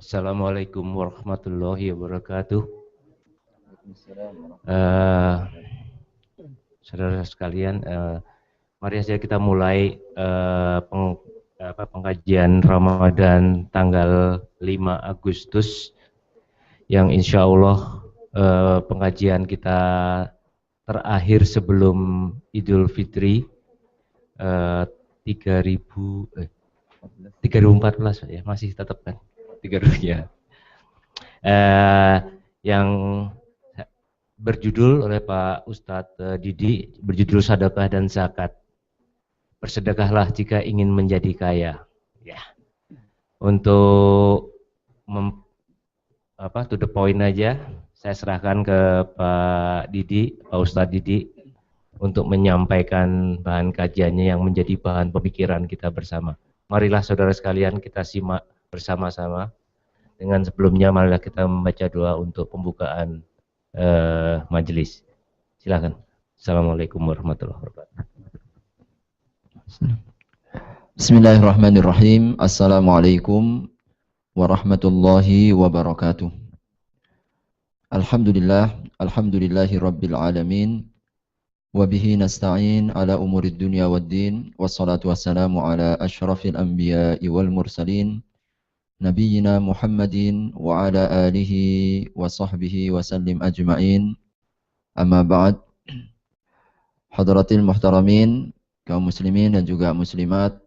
Assalamualaikum warahmatullahi wabarakatuh. Waalaikumsalam Eh, warahmatullahi wabarakatuh. Saudara sekalian, mari saja kita mulai pengkajian Ramadan tanggal 5 Agustus yang insya Allah pengkajian kita terakhir sebelum Idul Fitri eh, 3000 3014 ya, masih tetap kan 3000 ya. Yang berjudul oleh Pak Ustadz Didi, berjudul Sedekah dan Zakat. Bersedekahlah jika ingin menjadi kaya. Ya, untuk to the point aja, saya serahkan ke Pak Didi, Pak Ustadz Didi, untuk menyampaikan bahan kajiannya yang menjadi bahan pemikiran kita bersama. Marilah saudara sekalian kita simak bersama-sama. Dengan sebelumnya, marilah kita membaca doa untuk pembukaan majelis. Silakan. Assalamualaikum warahmatullahi wabarakatuh. Bismillahirrahmanirrahim. Assalamualaikum warahmatullahi wabarakatuh. Alhamdulillahi rabbil alamin. Wabihi nasta'in ala umurid dunya waddin. Wassalatu wassalamu ala ashrafil anbiya'i wal mursalin. Nabiyyina Muhammadin wa ala alihi wa sahbihi wa sallim ajma'in. Amma ba'd. Hadratil muhtaramin, kaum muslimin dan juga muslimat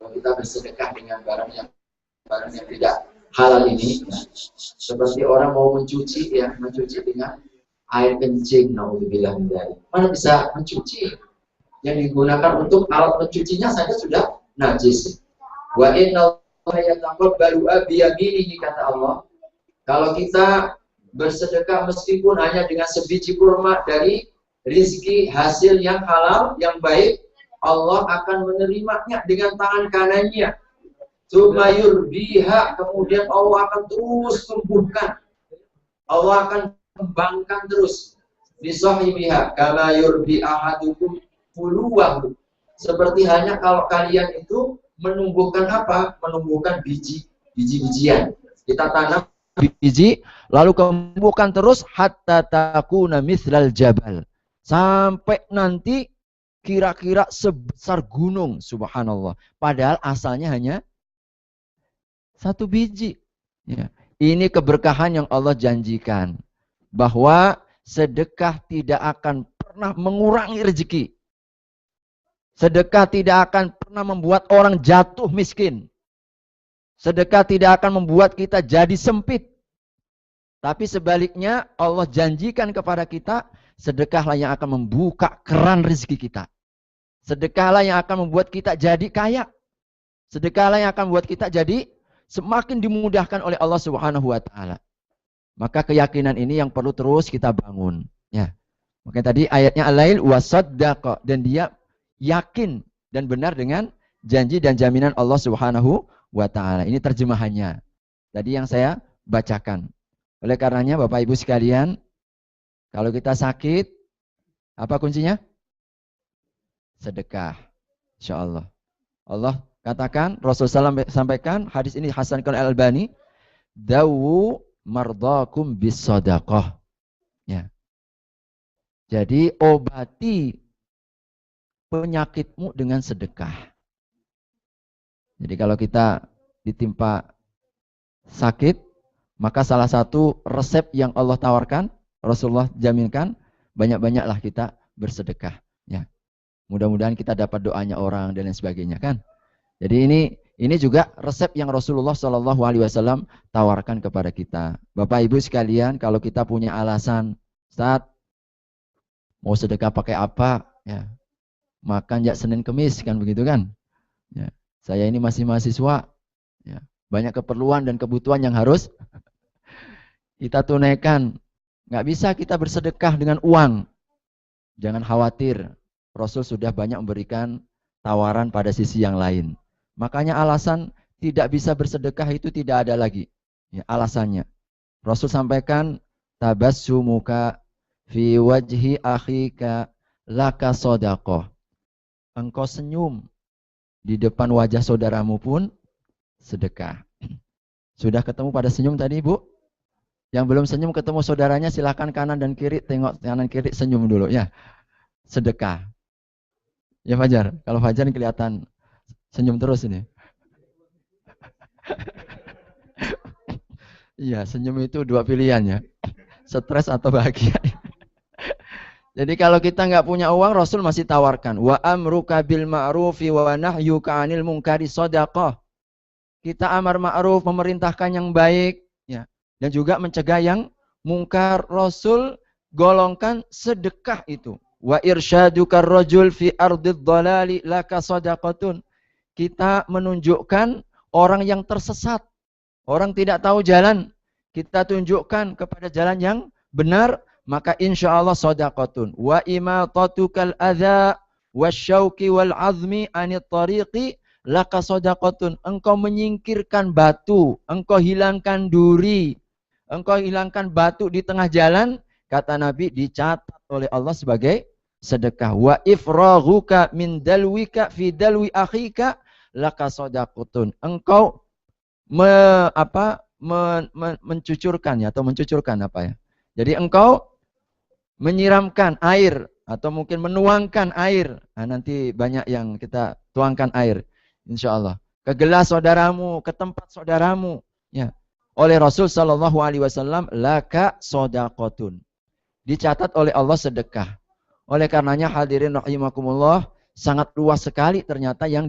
Kalau kita bersedekah dengan barang yang tidak halal ini, ya, seperti orang mau mencuci dengan air kencing, naudzubillah min dzalik. Mana bisa mencuci? Yang digunakan untuk alat mencucinya saja sudah najis. Wa inna Allaha yataqabbalu biyaminihi, kata Allah. Kalau kita bersedekah meskipun hanya dengan sebiji kurma dari rizki hasil yang halal, yang baik, Allah akan menerimanya dengan tangan kanannya. Sumayur biha, kemudian Allah akan terus tumbuhkan. Allah akan kembangkan terus. Bisahibiha, kama yurbi ahadukum fuluwahu. Seperti hanya kalau kalian itu menumbuhkan apa? Menumbuhkan biji-bijian. Kita tanam biji, lalu tumbuhkan terus hatta takuna mithlal jabal. Sampai nanti kira-kira sebesar gunung, subhanallah. Padahal asalnya hanya satu biji. Ya. Ini keberkahan yang Allah janjikan. Bahwa sedekah tidak akan pernah mengurangi rezeki. Sedekah tidak akan pernah membuat orang jatuh miskin. Sedekah tidak akan membuat kita jadi sempit. Tapi sebaliknya Allah janjikan kepada kita, sedekahlah yang akan membuka keran rezeki kita. Sedekahlah yang akan membuat kita jadi kaya. Sedekahlah yang akan membuat kita jadi semakin dimudahkan oleh Allah Subhanahu wa taala. Maka keyakinan ini yang perlu terus kita bangun. Ya. Makanya tadi ayatnya Al-Lail wasaddaqa, dan dia yakin dan benar dengan janji dan jaminan Allah Subhanahu wa taala. Ini terjemahannya. Tadi yang saya bacakan. Oleh karenanya Bapak Ibu sekalian, kalau kita sakit, apa kuncinya? Sedekah. Insyaallah. Allah katakan, Rasulullah sampaikan, hadis ini Hasankan Al-Albani, dawu mardakum bis sadaqah. Ya. Jadi obati penyakitmu dengan sedekah. Jadi kalau kita ditimpa sakit, maka salah satu resep yang Allah tawarkan, Rasulullah jaminkan, banyak-banyaklah kita bersedekah. Ya. Mudah-mudahan kita dapat doanya orang dan lain sebagainya kan. Jadi ini juga resep yang Rasulullah SAW tawarkan kepada kita. Bapak Ibu sekalian, kalau kita punya alasan, Ustaz, mau sedekah pakai apa? Ya. Makan ya Senin Kemis kan begitu kan? Ya. Saya ini masih mahasiswa. Ya. Banyak keperluan dan kebutuhan yang harus kita tunaikan. Nggak bisa kita bersedekah dengan uang. Jangan khawatir. Rasul sudah banyak memberikan tawaran pada sisi yang lain. Makanya alasan tidak bisa bersedekah itu tidak ada lagi. Ya, alasannya. Rasul sampaikan, tabassumuka fi wajhi akhika laka shadaqah. Engkau senyum di depan wajah saudaramu pun sedekah. Sudah ketemu pada senyum tadi, Bu? Yang belum senyum ketemu saudaranya silakan kanan dan kiri, tengok kanan kiri, senyum dulu ya. Sedekah. Ya Fajar, kalau Fajar kelihatan senyum terus ini. Iya, senyum itu dua pilihan ya. Stres atau bahagia. Jadi kalau kita nggak punya uang, Rasul masih tawarkan. Wa amruka bil ma'rufi wa nahyuka 'anil munkari shadaqah. Kita amar ma'ruf, memerintahkan yang baik, ya. Dan juga mencegah yang mungkar. Rasul golongkan sedekah itu. Wa irsyaduka rajul fi ardid dhalali laka shadaqatun. Kita menunjukkan orang yang tersesat, orang tidak tahu jalan, kita tunjukkan kepada jalan yang benar, maka insya Allah shadaqatun. Wa imatatukal adza wasyauqi wal azmi anit tariqi laka shadaqatun. Engkau menyingkirkan batu, engkau hilangkan duri, engkau hilangkan batu di tengah jalan, kata Nabi, dicatat oleh Allah sebagai sedekah. Wa ifraghuka min dalwika fi dalwi akhika laka shadaqatun. Engkau mencucurkan ya, atau mencucurkan apa ya? Jadi engkau menyiramkan air atau mungkin menuangkan air. Nah, nanti banyak yang kita tuangkan air, insya Allah. Ke gelas saudaramu, ke tempat saudaramu. Ya. Oleh Rasul Sallallahu Alaihi Wasallam, laka shadaqatun. Dicatat oleh Allah sedekah. Oleh karenanya hadirin rahimakumullah, sangat luas sekali ternyata yang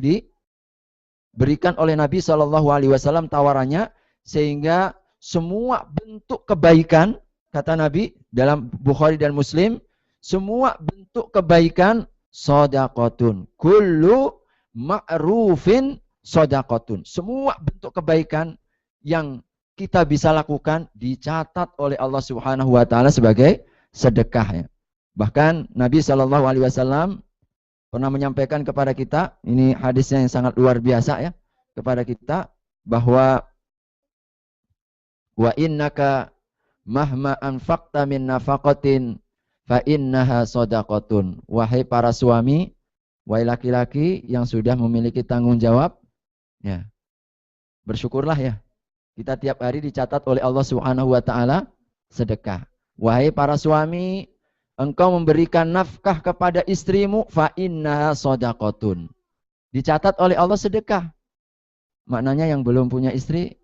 diberikan oleh Nabi Shallallahu Alaihi Wasallam tawarannya, sehingga semua bentuk kebaikan, kata Nabi dalam Bukhari dan Muslim, semua bentuk kebaikan shadaqatun, kullu ma'rufin shadaqatun. Semua bentuk kebaikan yang kita bisa lakukan dicatat oleh Allah Subhanahu wa taala sebagai sedekah, ya. Bahkan Nabi Shallallahu Alaihi Wasallam pernah menyampaikan kepada kita, ini hadisnya yang sangat luar biasa, ya, kepada kita, bahwa wa innaka mahma anfaqta min nafaqatin fa innaha shadaqatun. Wahai para suami, wahai laki-laki yang sudah memiliki tanggung jawab, ya, bersyukurlah, ya. Kita tiap hari dicatat oleh Allah Subhanahu wa taala sedekah. Wahai para suami, engkau memberikan nafkah kepada istrimu, fa innaha shadaqatun. Dicatat oleh Allah sedekah. Maknanya yang belum punya istri,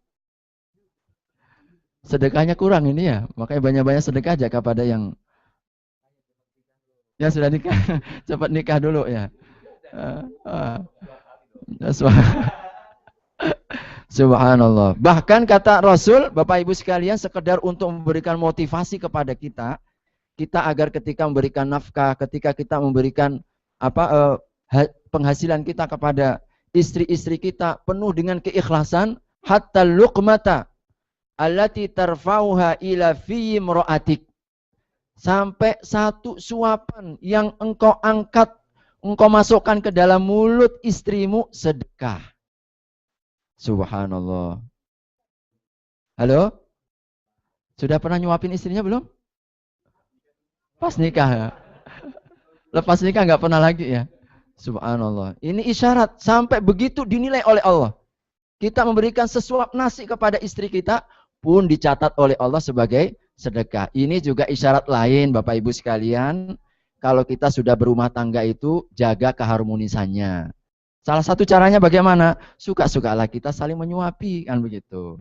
sedekahnya kurang ini, ya. Makanya banyak-banyak sedekah aja kepada yang sudah nikah. Cepat nikah dulu, ya. Subhanallah. Bahkan kata Rasul, Bapak Ibu sekalian, sekedar untuk memberikan motivasi kepada kita agar ketika memberikan nafkah, ketika kita memberikan penghasilan kita kepada istri-istri kita penuh dengan keikhlasan, hatta luqmata allati tarfauha ila fi imra'atik. Sampai satu suapan yang engkau angkat, engkau masukkan ke dalam mulut istrimu, sedekah. Subhanallah. Halo? Sudah pernah nyuapin istrinya belum? Pas nikah, ya? Lepas nikah nggak pernah lagi, ya? Subhanallah. Ini isyarat sampai begitu dinilai oleh Allah. Kita memberikan sesuap nasi kepada istri kita pun dicatat oleh Allah sebagai sedekah. Ini juga isyarat lain, Bapak Ibu sekalian. Kalau kita sudah berumah tangga itu, jaga keharmonisannya. Salah satu caranya bagaimana? Suka-sukalah kita saling menyuapi, kan begitu.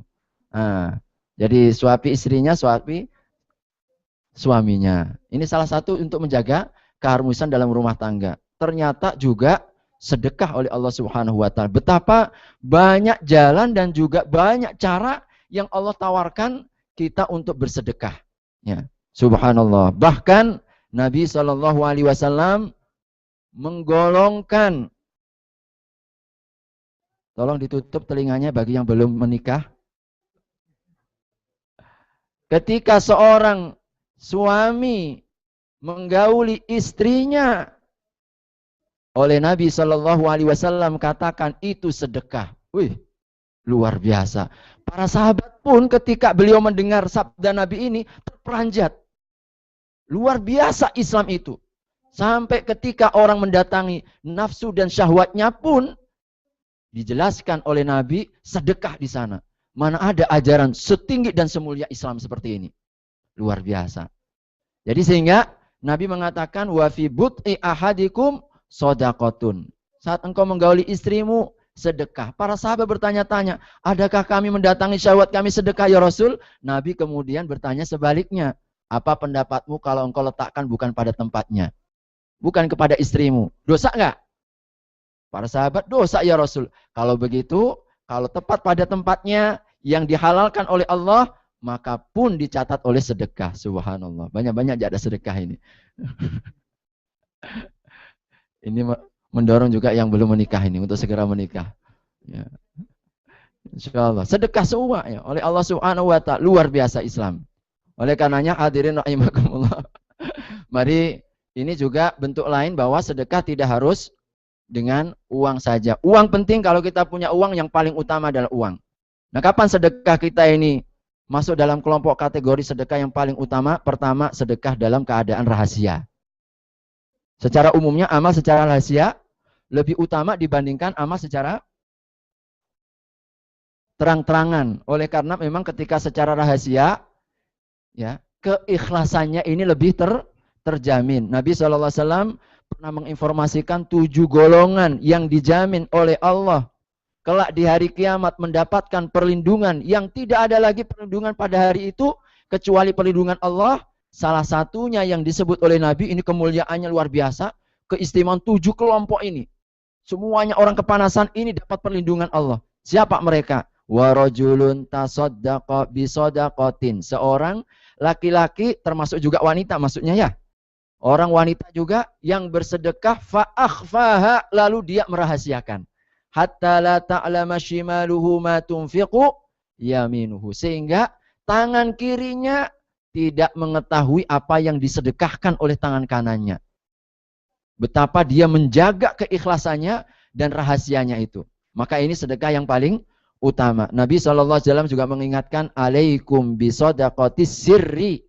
Nah, jadi suapi istrinya, suapi suaminya. Ini salah satu untuk menjaga keharmonisan dalam rumah tangga. Ternyata juga sedekah oleh Allah Subhanahu wa taala. Betapa banyak jalan dan juga banyak cara yang Allah tawarkan kita untuk bersedekah. Ya, subhanallah. Bahkan Nabi Shallallahu Alaihi Wasallam menggolongkan, tolong ditutup telinganya bagi yang belum menikah. Ketika seorang suami menggauli istrinya, oleh Nabi Shallallahu Alaihi Wasallam katakan itu sedekah. Wih, luar biasa. Para sahabat pun ketika beliau mendengar sabda Nabi ini terperanjat. Luar biasa Islam itu. Sampai ketika orang mendatangi nafsu dan syahwatnya pun dijelaskan oleh Nabi sedekah di sana. Mana ada ajaran setinggi dan semulia Islam seperti ini. Luar biasa. Jadi sehingga Nabi mengatakan wa fi but'i ahadikum shadaqatun. Saat engkau menggauli istrimu, sedekah. Para sahabat bertanya-tanya, adakah kami mendatangi syahwat kami sedekah ya Rasul? Nabi kemudian bertanya sebaliknya, apa pendapatmu kalau engkau letakkan bukan pada tempatnya? Bukan kepada istrimu. Dosa enggak? Para sahabat, dosa ya Rasul. Kalau begitu, kalau tepat pada tempatnya yang dihalalkan oleh Allah, maka pun dicatat oleh sedekah. Subhanallah. Banyak-banyak ada sedekah ini. Ini mendorong juga yang belum menikah ini untuk segera menikah. Ya. Insyaallah. Sedekah semua ya oleh Allah Subhanahu wa taala. Luar biasa Islam. Oleh karenanya hadirin rahimakumullah. Mari ini juga bentuk lain bahwa sedekah tidak harus dengan uang saja. Uang penting, kalau kita punya uang yang paling utama adalah uang. Nah, kapan sedekah kita ini masuk dalam kelompok kategori sedekah yang paling utama? Pertama, sedekah dalam keadaan rahasia. Secara umumnya amal secara rahasia lebih utama dibandingkan amal secara terang-terangan. Oleh karena memang ketika secara rahasia, ya, keikhlasannya ini lebih terjamin. Nabi SAW pernah menginformasikan 7 golongan yang dijamin oleh Allah kelak di hari kiamat mendapatkan perlindungan yang tidak ada lagi perlindungan pada hari itu kecuali perlindungan Allah. Salah satunya yang disebut oleh Nabi, ini kemuliaannya luar biasa, keistimewaan 7 kelompok ini. Semuanya orang kepanasan, ini dapat perlindungan Allah. Siapa mereka? Wa rajulun tasaddaqa bisadaqatin. Seorang laki-laki, termasuk juga wanita maksudnya ya. Orang wanita juga yang bersedekah fa'akhfaha, lalu dia merahasiakan. Hatta la ta'lama shimaluhu ma tunfiqu yaminuhu. Sehingga tangan kirinya tidak mengetahui apa yang disedekahkan oleh tangan kanannya. Betapa dia menjaga keikhlasannya dan rahasianya itu. Maka ini sedekah yang paling utama. Nabi SAW juga mengingatkan, alaikum bisadaqatis sirri.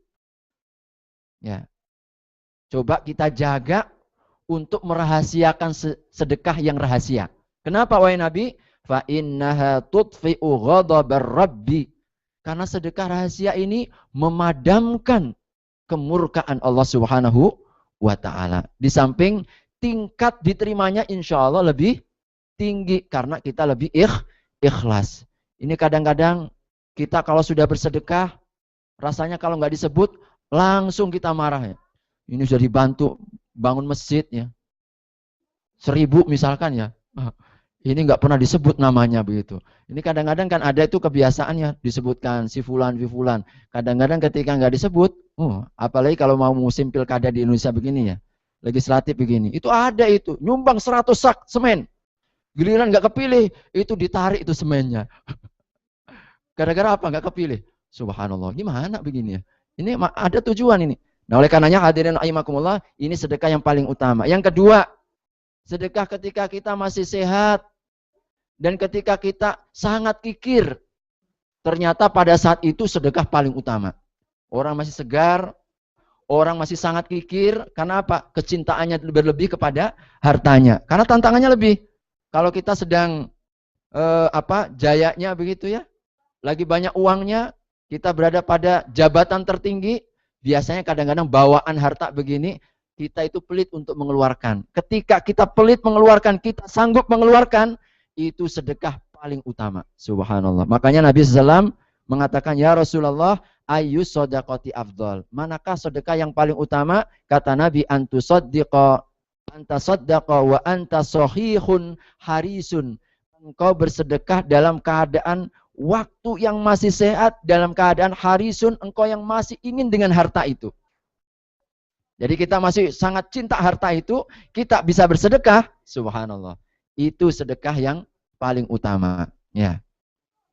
Ya. Coba kita jaga untuk merahasiakan sedekah yang rahasia. Kenapa wahai Nabi? Fa innaha tudfi'u ghadabar rabbi. Karena sedekah rahasia ini memadamkan kemurkaan Allah Subhanahu wa ta'ala. Di samping tingkat diterimanya insya Allah lebih tinggi karena kita lebih ikhlas. Ini kadang-kadang kita kalau sudah bersedekah, rasanya kalau nggak disebut langsung kita marah ya. Ini sudah dibantu bangun masjid ya, 1000 misalkan ya. Ini nggak pernah disebut namanya begitu. Ini kadang-kadang kan ada itu kebiasaannya disebutkan si fulan. Kadang-kadang ketika nggak disebut, apalagi kalau mau musim pilkada di Indonesia begini ya, legislatif begini, itu ada itu nyumbang 100 sak semen, giliran nggak kepilih, itu ditarik itu semennya. Gara-gara apa nggak kepilih? Subhanallah, gimana begini ya? Ini ada tujuan ini. Nah oleh karenanya hadirin rahimakumullah, ini sedekah yang paling utama. Yang kedua, sedekah ketika kita masih sehat dan ketika kita sangat kikir. Ternyata pada saat itu sedekah paling utama. Orang masih segar, orang masih sangat kikir. Karena apa? Kecintaannya berlebih kepada hartanya. Karena tantangannya lebih. Kalau kita sedang jayanya begitu ya, lagi banyak uangnya, kita berada pada jabatan tertinggi, biasanya kadang-kadang bawaan harta begini, kita itu pelit untuk mengeluarkan. Ketika kita pelit mengeluarkan, kita sanggup mengeluarkan, itu sedekah paling utama. Subhanallah. Makanya Nabi SAW mengatakan, ya Rasulullah, ayyus sodaqati afdol. Manakah sedekah yang paling utama? Kata Nabi, anta saddaqa wa anta sahihun harisun. Engkau bersedekah dalam keadaan waktu yang masih sehat, dalam keadaan harisun, engkau yang masih ingin dengan harta itu. Jadi kita masih sangat cinta harta itu, kita bisa bersedekah. Subhanallah. Itu sedekah yang paling utama. Ya.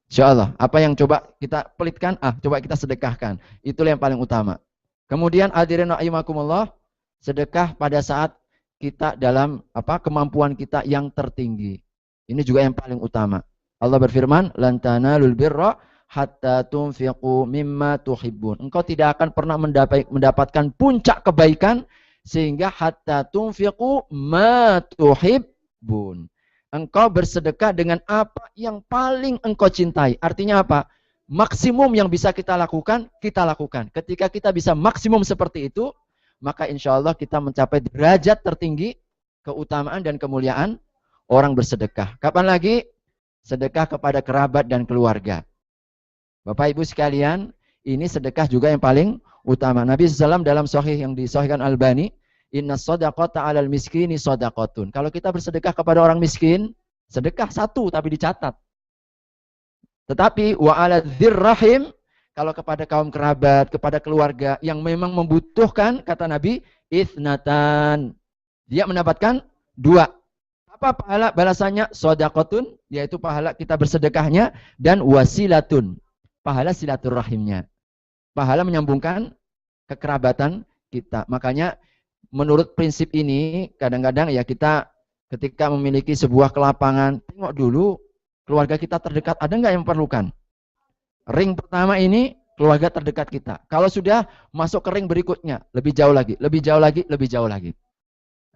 InsyaAllah. Apa yang coba kita pelitkan? Coba kita sedekahkan. Itulah yang paling utama. Kemudian hadirin rahimakumullah, sedekah pada saat kita dalam kemampuan kita yang tertinggi. Ini juga yang paling utama. Allah berfirman, lan tanalul birra hatta tunfiqu mimma tuhibbun. Engkau tidak akan pernah mendapatkan puncak kebaikan sehingga hatta tunfiqu ma tuhibbun. Engkau bersedekah dengan apa yang paling engkau cintai. Artinya apa? Maksimum yang bisa kita lakukan, kita lakukan. Ketika kita bisa maksimum seperti itu, maka insya Allah kita mencapai derajat tertinggi keutamaan dan kemuliaan orang bersedekah. Kapan lagi? Sedekah kepada kerabat dan keluarga. Bapak Ibu sekalian, ini sedekah juga yang paling utama. Nabi SAW dalam sahih yang disahihkan Albani, inna shadaqata 'alal miskini shadaqatun. Kalau kita bersedekah kepada orang miskin, sedekah satu tapi dicatat. Tetapi wa 'ala dzirrahim, kalau kepada kaum kerabat, kepada keluarga yang memang membutuhkan, kata Nabi, ithnatan. Dia mendapatkan 2. Apa pahala balasannya? Shadaqatun, yaitu pahala kita bersedekahnya, dan wasilatun, pahala silaturahimnya. Pahala menyambungkan kekerabatan kita. Makanya menurut prinsip ini, kadang-kadang ya kita ketika memiliki sebuah kelapangan, tengok dulu keluarga kita terdekat, ada nggak yang memerlukan? Ring pertama ini keluarga terdekat kita. Kalau sudah masuk ke ring berikutnya, lebih jauh lagi, lebih jauh lagi, lebih jauh lagi.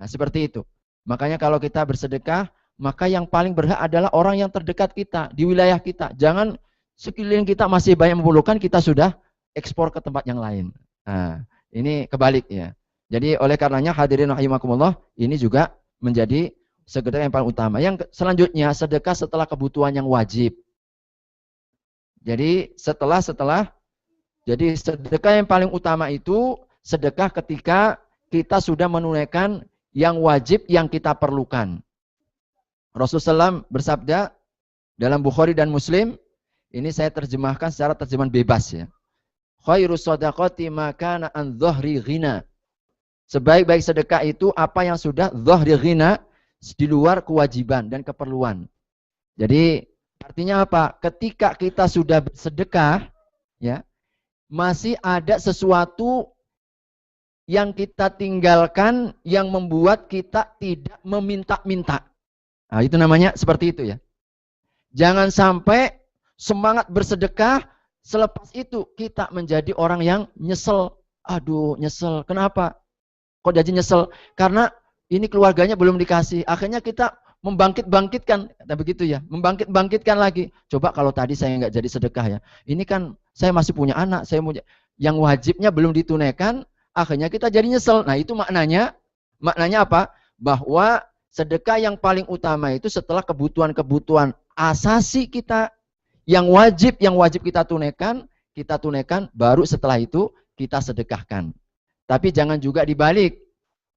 Nah, seperti itu. Makanya kalau kita bersedekah, maka yang paling berhak adalah orang yang terdekat kita, di wilayah kita. Jangan sekeliling kita masih banyak memerlukan, kita sudah ekspor ke tempat yang lain. Nah, ini kebalik ya. Jadi oleh karenanya hadirin rahimakumullah, ini juga menjadi sedekah yang paling utama. Yang selanjutnya, sedekah setelah kebutuhan yang wajib. Jadi jadi sedekah yang paling utama itu sedekah ketika kita sudah menunaikan yang wajib yang kita perlukan. Rasulullah SAW bersabda dalam Bukhari dan Muslim, ini saya terjemahkan secara terjemahan bebas ya. Khairus shadaqati ma kana an dhahri ghina. Sebaik-baik sedekah itu apa yang sudah dhahri ghina, di luar kewajiban dan keperluan. Jadi artinya apa? Ketika kita sudah bersedekah, ya, masih ada sesuatu yang kita tinggalkan yang membuat kita tidak meminta-minta. Nah, itu namanya seperti itu ya. Jangan sampai semangat bersedekah, selepas itu kita menjadi orang yang nyesel. Aduh, nyesel. Kenapa? Kok jadi nyesel? Karena ini keluarganya belum dikasih. Akhirnya kita membangkit-bangkitkan. Begitu ya. Membangkit-bangkitkan lagi. Coba kalau tadi saya nggak jadi sedekah ya. Ini kan saya masih punya anak. Yang wajibnya belum ditunaikan. Akhirnya kita jadi nyesel. Nah itu maknanya apa? Bahwa sedekah yang paling utama itu setelah kebutuhan-kebutuhan asasi kita. Yang wajib kita tunaikan, baru setelah itu kita sedekahkan. Tapi jangan juga dibalik.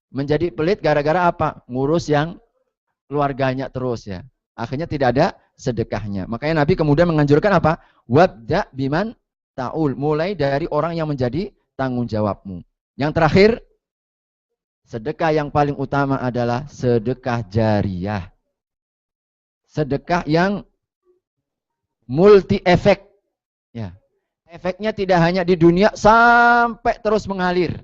Menjadi pelit gara-gara apa? Ngurus yang keluarganya terus ya. Akhirnya tidak ada sedekahnya. Makanya Nabi kemudian menganjurkan apa? Wabda biman ta'ul. Mulai dari orang yang menjadi tanggung jawabmu. Yang terakhir, sedekah yang paling utama adalah sedekah jariyah. Sedekah yang multi efek. Ya. Efeknya tidak hanya di dunia sampai terus mengalir.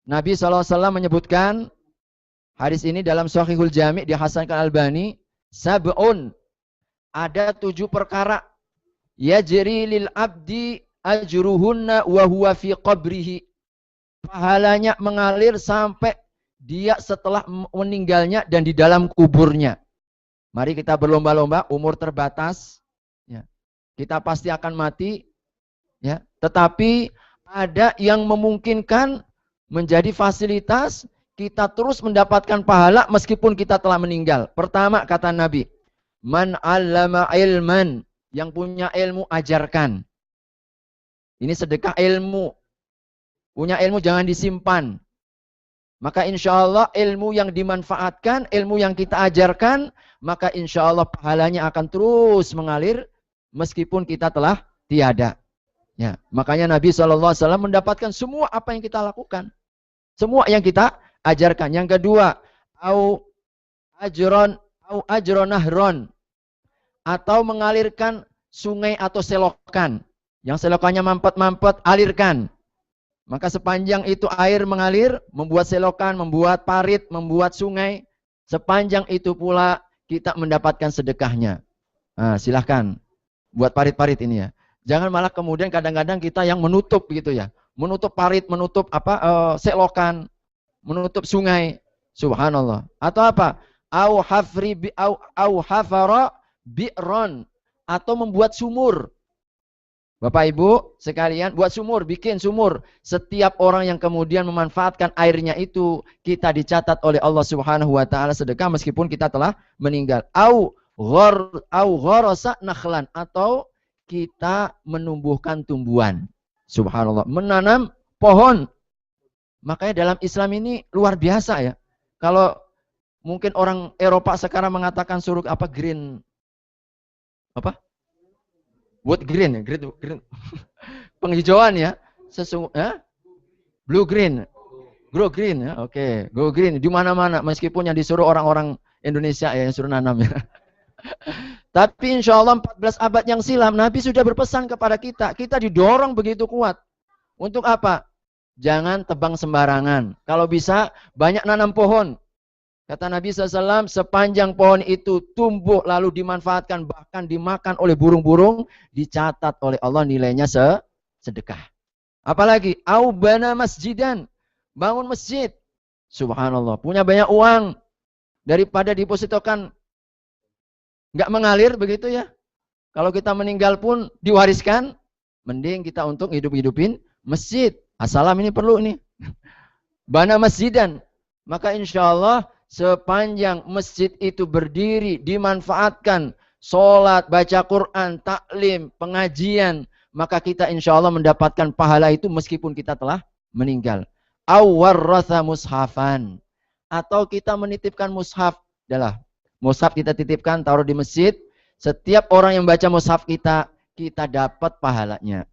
Nabi SAW menyebutkan hadis ini dalam Shahihul Jami' dihasankan Albani, sab'un, ada 7 perkara yajri lil abdi ajruhunna wa huwa fi qabrihi. Pahalanya mengalir sampai dia setelah meninggalnya dan di dalam kuburnya. Mari kita berlomba-lomba, umur terbatas. Kita pasti akan mati, ya. Tetapi ada yang memungkinkan menjadi fasilitas kita terus mendapatkan pahala meskipun kita telah meninggal. Pertama kata Nabi, man 'allama ilman, yang punya ilmu ajarkan. Ini sedekah ilmu. Punya ilmu jangan disimpan. Maka insya Allah ilmu yang dimanfaatkan, ilmu yang kita ajarkan, maka insya Allah pahalanya akan terus mengalir meskipun kita telah tiada. Ya, makanya Nabi SAW mendapatkan semua apa yang kita lakukan. Semua yang kita ajarkan. Yang kedua, au ajronahron, atau mengalirkan sungai atau selokan. Yang selokannya mampet-mampet, alirkan. Maka sepanjang itu air mengalir, membuat selokan, membuat parit, membuat sungai, sepanjang itu pula kita mendapatkan sedekahnya. Nah, silahkan. Buat parit-parit ini ya. Jangan malah kemudian kadang-kadang kita yang menutup gitu ya. Menutup parit, menutup selokan, menutup sungai. Subhanallah. Atau apa? Au hafara bi'ron, atau membuat sumur. Bapak Ibu sekalian, buat sumur, bikin sumur. Setiap orang yang kemudian memanfaatkan airnya itu, kita dicatat oleh Allah Subhanahu wa taala sedekah meskipun kita telah meninggal. Au gharasa nakhlan, atau kita menumbuhkan tumbuhan. Subhanallah, menanam pohon. Makanya dalam Islam ini luar biasa ya. Kalau mungkin orang Eropa sekarang mengatakan suruh apa green wood green ya, green. Penghijauan ya. Blue green. Grow green ya. Oke, go green di mana-mana meskipun yang disuruh orang-orang Indonesia ya yang suruh nanam ya. Tapi insya Allah 14 abad yang silam Nabi sudah berpesan kepada kita. Kita didorong begitu kuat. Untuk apa? Jangan tebang sembarangan. Kalau bisa banyak nanam pohon. Kata Nabi SAW, sepanjang pohon itu tumbuh lalu dimanfaatkan bahkan dimakan oleh burung-burung, dicatat oleh Allah nilainya sedekah. Apalagi au bana masjidan, bangun masjid. Subhanallah, punya banyak uang daripada depositokan nggak mengalir begitu ya. Kalau kita meninggal pun diwariskan, mending kita untuk hidup-hidupin masjid. Assalam ini perlu nih. Bana masjidan. Maka insya Allah sepanjang masjid itu berdiri, dimanfaatkan, sholat, baca Quran, taklim, pengajian, maka kita insya Allah mendapatkan pahala itu meskipun kita telah meninggal. Awwarratha mushafan, atau kita menitipkan mushaf. Adalah Mushaf kita titipkan, taruh di masjid. Setiap orang yang baca mushaf kita dapat pahalanya.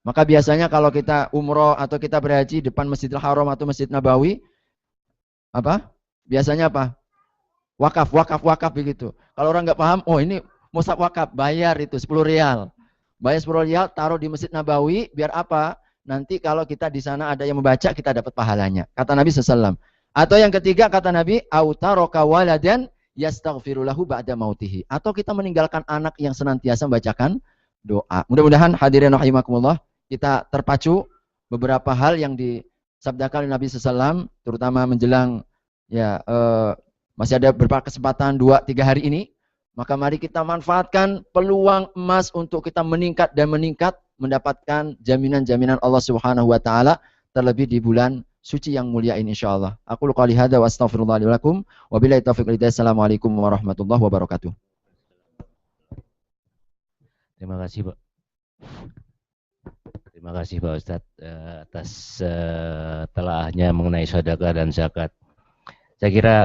Maka biasanya kalau kita umroh atau kita berhaji depan Masjidil Haram atau Masjid Nabawi, apa? Biasanya apa? Wakaf begitu. Kalau orang nggak paham, oh ini mushaf wakaf, bayar itu 10 rial. Bayar 10 rial, taruh di Masjid Nabawi, biar apa? Nanti kalau kita di sana ada yang membaca, kita dapat pahalanya. Kata Nabi SAW. Atau yang ketiga, kata Nabi, autaroka waladan yastaghfirulahu ba'da mautihi. Atau kita meninggalkan anak yang senantiasa membacakan doa. Mudah-mudahan hadirin rahimakumullah, kita terpacu beberapa hal yang disabdakan oleh Nabi SAW, terutama menjelang ya masih ada beberapa kesempatan 2-3 hari ini. Maka mari kita manfaatkan peluang emas untuk kita meningkat dan meningkat, mendapatkan jaminan-jaminan Allah Subhanahu wa taala, terlebih di bulan suci yang mulia ini insyaallah. Aku qouli hadza wa astaghfirullah li walakum wa billahi taufiq hidayah. Assalamualaikum warahmatullahi wabarakatuh. Terima kasih, Pak. Terima kasih Pak Ustadz atas telaahnya mengenai sedekah dan zakat. Saya kira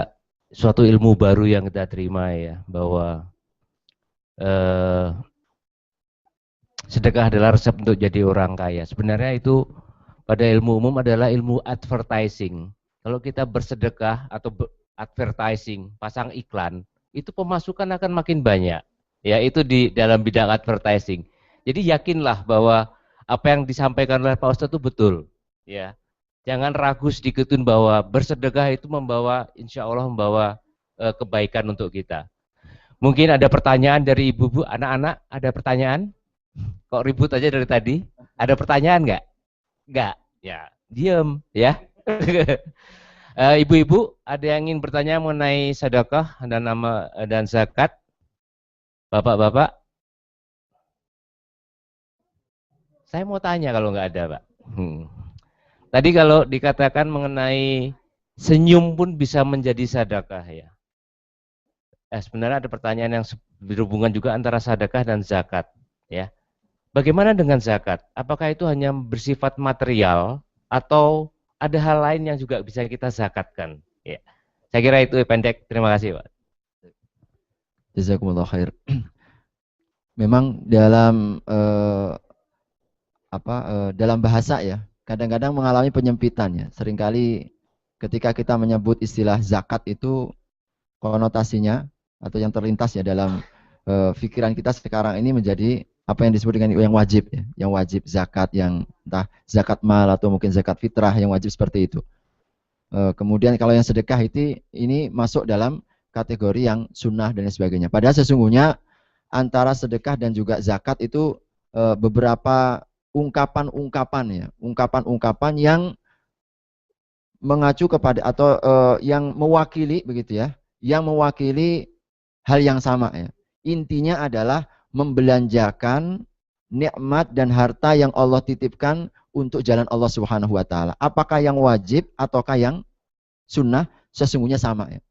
suatu ilmu baru yang kita terima ya, bahwa sedekah adalah resep untuk jadi orang kaya. Sebenarnya itu pada ilmu umum adalah ilmu advertising. Kalau kita bersedekah atau advertising, pasang iklan, itu pemasukan akan makin banyak. Ya, itu di dalam bidang advertising. Jadi yakinlah bahwa apa yang disampaikan oleh Pak Ustadz itu betul. Ya, jangan ragu sedikit pun bahwa bersedekah itu membawa, insya Allah membawa kebaikan untuk kita. Mungkin ada pertanyaan dari ibu-ibu, anak-anak, ada pertanyaan? Kok ribut aja dari tadi? Ada pertanyaan nggak? Nggak, ya, diem, ya. Ibu-ibu, ada yang ingin bertanya mengenai sedekah dan zakat? Bapak-bapak? Saya mau tanya kalau nggak ada, Pak. Tadi kalau dikatakan mengenai senyum pun bisa menjadi sedekah ya. Sebenarnya ada pertanyaan yang berhubungan juga antara sedekah dan zakat ya. Bagaimana dengan zakat? Apakah itu hanya bersifat material atau ada hal lain yang juga bisa kita zakatkan? Ya. Saya kira itu pendek. Terima kasih, Pak. Jazakumullah khair. Memang dalam dalam bahasa ya, kadang-kadang mengalami penyempitan ya. Seringkali ketika kita menyebut istilah zakat itu konotasinya atau yang terlintas ya dalam pikiran kita sekarang ini menjadi apa yang disebut dengan yang wajib ya, yang wajib zakat, yang entah zakat mal atau mungkin zakat fitrah yang wajib seperti itu. Kemudian kalau yang sedekah itu ini masuk dalam kategori yang sunnah dan sebagainya. Padahal sesungguhnya antara sedekah dan juga zakat itu beberapa ungkapan-ungkapan ya, ungkapan-ungkapan yang mengacu kepada atau yang mewakili begitu ya, yang mewakili hal yang sama ya. Intinya adalah membelanjakan nikmat dan harta yang Allah titipkan untuk jalan Allah Subhanahu wa taala. Apakah yang wajib ataukah yang sunnah, sesungguhnya sama ya.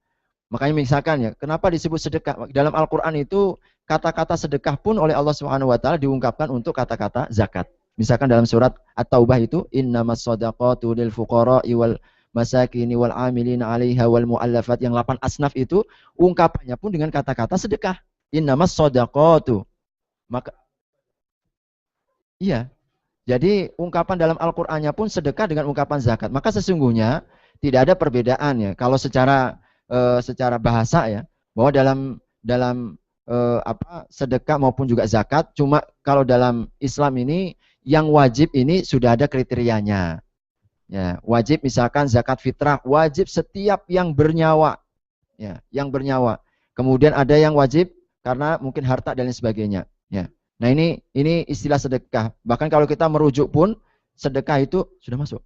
Makanya misalkan ya, kenapa disebut sedekah? Dalam Al-Qur'an itu kata-kata sedekah pun oleh Allah Subhanahu wa taala diungkapkan untuk kata-kata zakat. Misalkan dalam surat At-Taubah itu innamas shadaqatu lil fuqara'i wal masakini wal amilina 'alaiha wal mu'allafat, yang 8 asnaf itu ungkapannya pun dengan kata-kata sedekah. Innamas shadaqatu. Maka iya. Jadi ungkapan dalam Al-Qur'annya pun sedekah dengan ungkapan zakat. Maka sesungguhnya tidak ada perbedaan ya. Kalau secara bahasa ya, bahwa dalam sedekah maupun juga zakat, cuma kalau dalam Islam ini yang wajib ini sudah ada kriterianya. Ya, wajib misalkan zakat fitrah, wajib setiap yang bernyawa. Ya, yang bernyawa. Kemudian ada yang wajib karena mungkin harta dan lain sebagainya. Ya. Nah, ini istilah sedekah. Bahkan kalau kita merujuk pun sedekah itu sudah masuk.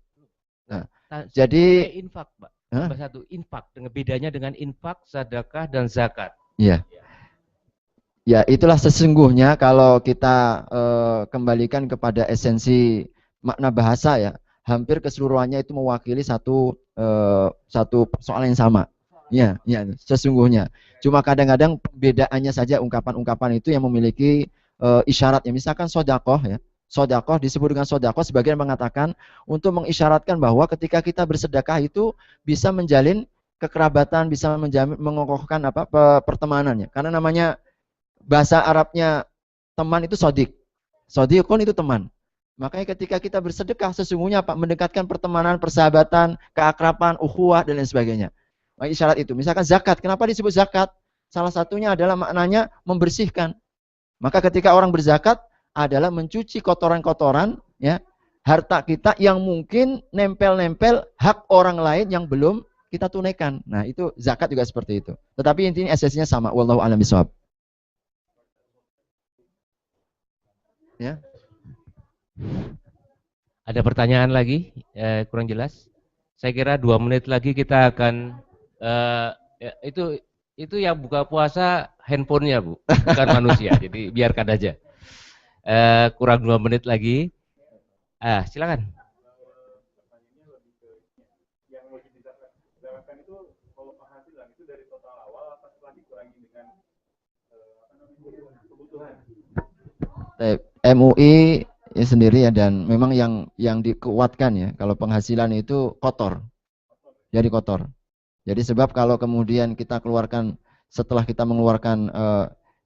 Nah, jadi infak, Pak. Nomor satu, infak. Dengan bedanya dengan infak, sedekah dan zakat. Iya. Ya, itulah sesungguhnya kalau kita kembalikan kepada esensi makna bahasa ya, hampir keseluruhannya itu mewakili satu persoalan yang sama. Ya, sesungguhnya. Cuma kadang-kadang perbedaannya saja ungkapan-ungkapan itu yang memiliki isyaratnya. Misalkan sedekah ya. Sedekah disebut dengan sedekah, sebagian mengatakan untuk mengisyaratkan bahwa ketika kita bersedekah itu bisa menjalin kekerabatan, bisa menjamin mengokohkan pertemanannya. Karena namanya bahasa Arabnya teman itu sodik. Sodikun itu teman. Makanya ketika kita bersedekah sesungguhnya mendekatkan pertemanan, persahabatan, keakraban, ukhuwah dan lain sebagainya. Maka isyarat itu. Misalkan zakat. Kenapa disebut zakat? Salah satunya adalah maknanya membersihkan. Maka ketika orang berzakat adalah mencuci kotoran-kotoran ya, harta kita yang mungkin nempel-nempel hak orang lain yang belum kita tunaikan. Nah, itu zakat juga seperti itu. Tetapi intinya esensinya sama. Wallahu a'lam bishawab. Ya. Ada pertanyaan lagi? Kurang jelas? Saya kira 2 menit lagi kita akan ya, itu yang buka puasa handphonenya Bu, bukan manusia. Jadi biarkan aja. Kurang 2 menit lagi. Silakan. MUI ya sendiri ya, dan memang yang dikuatkan ya kalau penghasilan itu kotor, jadi kotor. Jadi sebab kalau kemudian kita keluarkan setelah kita mengeluarkan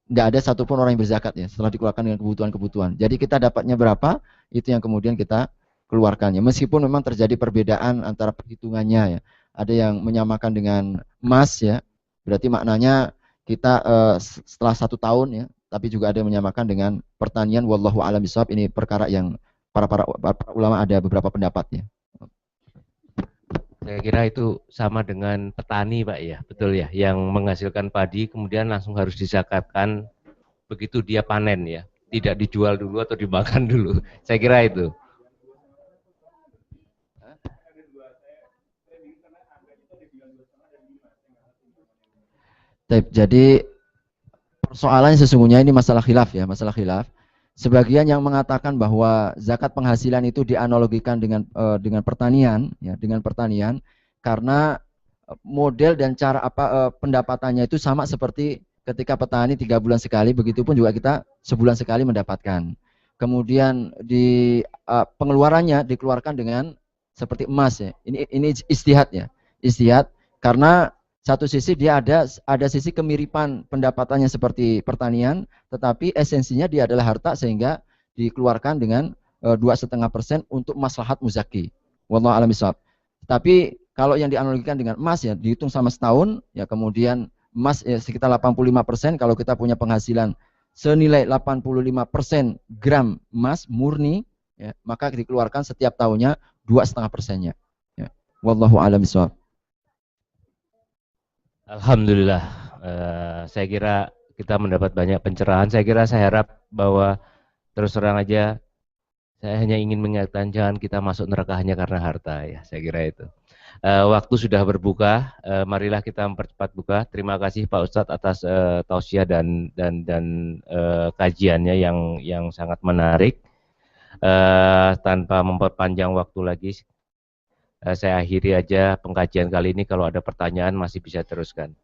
nggak ada satupun orang yang berzakat ya setelah dikeluarkan dengan kebutuhan-kebutuhan. Jadi kita dapatnya berapa itu yang kemudian kita keluarkannya. Meskipun memang terjadi perbedaan antara perhitungannya ya. Ada yang menyamakan dengan emas ya, berarti maknanya kita setelah 1 tahun ya. Tapi juga ada yang menyamakan dengan pertanian. Wallahu a'lam bishawab. Ini perkara yang para ulama ada beberapa pendapatnya. Saya kira itu sama dengan petani Pak ya, betul ya, yang menghasilkan padi kemudian langsung harus disakatkan begitu dia panen ya, tidak dijual dulu atau dimakan dulu. Saya kira itu. Jadi persoalannya sesungguhnya ini masalah khilaf ya, masalah khilaf. Sebagian yang mengatakan bahwa zakat penghasilan itu dianalogikan dengan pertanian ya, dengan pertanian karena model dan cara pendapatannya itu sama seperti ketika petani 3 bulan sekali, begitupun juga kita sebulan sekali mendapatkan. Kemudian di pengeluarannya dikeluarkan dengan seperti emas ya. Ini istihad ya. Istihad karena satu sisi dia ada sisi kemiripan pendapatannya seperti pertanian, tetapi esensinya dia adalah harta sehingga dikeluarkan dengan 2,5% untuk maslahat muzaki. Wallahu a'lam bishawab. Tapi kalau yang dianalogikan dengan emas ya dihitung sama setahun ya, kemudian emas ya sekitar 85%. Kalau kita punya penghasilan senilai 85% gram emas murni ya, maka dikeluarkan setiap tahunnya 2,5%-nya ya. Wallahu a'lam bishawab. Alhamdulillah, saya kira kita mendapat banyak pencerahan. Saya harap bahwa terus terang aja, saya hanya ingin mengingatkan jangan kita masuk neraka hanya karena harta ya. Saya kira itu. Waktu sudah berbuka, marilah kita mempercepat buka. Terima kasih Pak Ustadz atas tausiah dan kajiannya yang sangat menarik. Tanpa memperpanjang waktu lagi, saya akhiri aja pengkajian kali ini. Kalau ada pertanyaan masih bisa teruskan.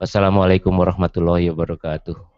Wassalamualaikum warahmatullahi wabarakatuh.